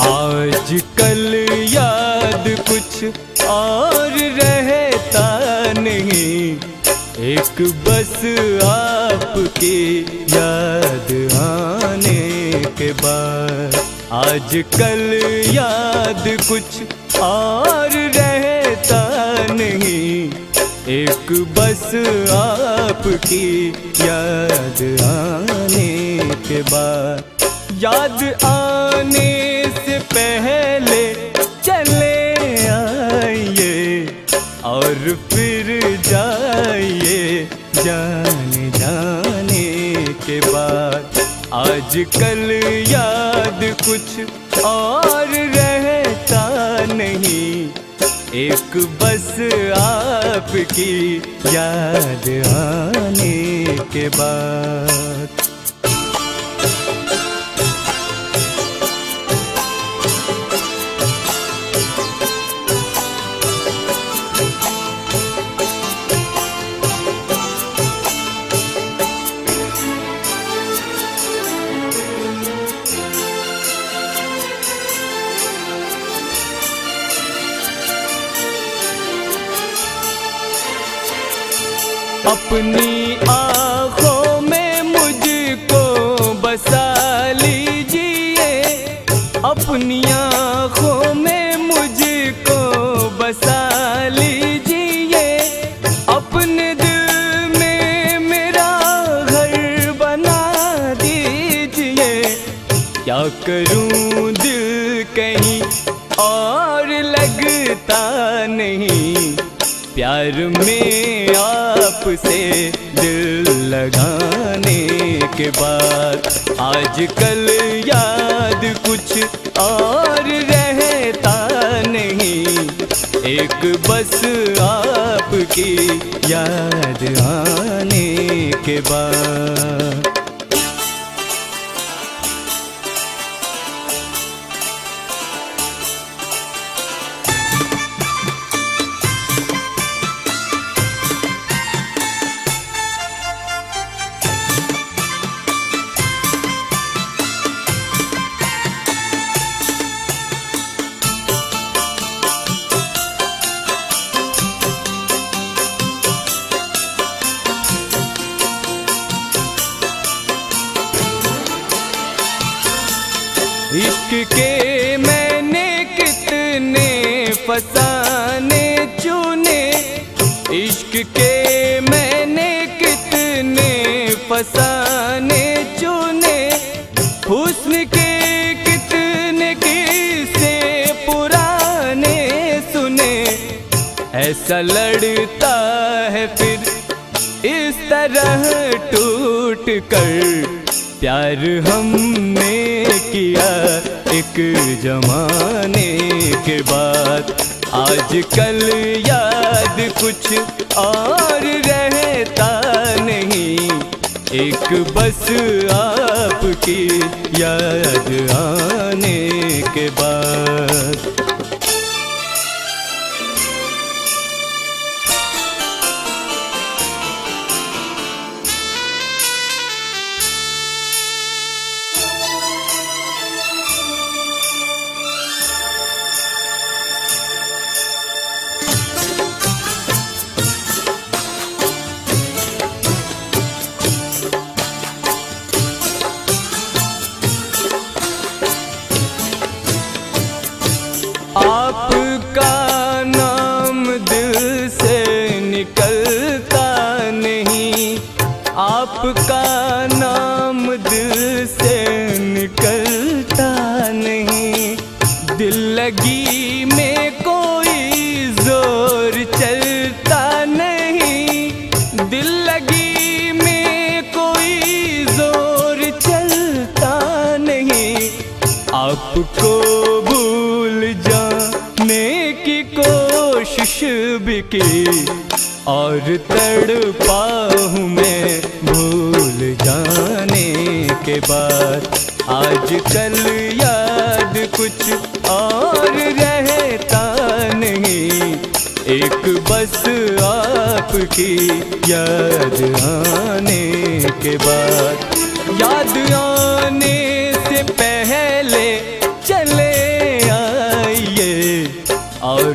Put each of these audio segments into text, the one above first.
आज कल याद कुछ और रहता नहीं, एक बस आपकी याद आने के बाद। आज कल याद कुछ और रहता नहीं, एक बस आपकी याद आने के बाद। याद आने से पहले चले आइए और फिर जाइए जाने जाने के बाद। आज कल याद कुछ और रहता नहीं, एक बस आपकी याद आने के बाद। अपनी आँखों में मुझको बसा लीजिए, अपनी आँखों में मुझको बसा लीजिए, अपने दिल में मेरा घर बना दीजिए। क्या करूं दिल कहीं और लगता नहीं, प्यार में आपसे दिल लगाने के बाद। आज कल याद कुछ और रहता नहीं, एक बस आपकी याद आने के बाद। इश्क के मैंने कितने फसाने चुने, इश्क के मैंने कितने फसाने चुने, हुस्न के कितने किस्से पुराने सुने। ऐसा लड़ता है फिर इस तरह टूट कर, प्यार हमने किया एक जमाने के बाद। आज कल याद कुछ और रहता नहीं, एक बस आपकी याद आने के बाद। आपका नाम दिल से निकलता नहीं, आपका नाम दिल से निकलता नहीं। दिल लगी में कोई जोर चलता नहीं, दिल लगी में कोई जोर चलता नहीं। आपको भूल जाने की कोशिश भी की और तड़पा हूँ मैं भूल जाने के बाद। आज कल याद कुछ और रहता नहीं, एक बस आपकी याद आने के बाद। याद आने से पहले चले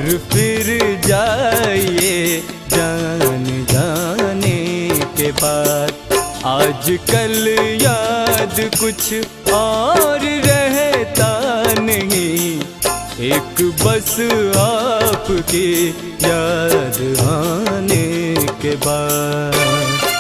फिर जाइए जान जाने के बाद। आजकल याद कुछ और रहता नहीं, एक बस आपकी याद आने के बाद।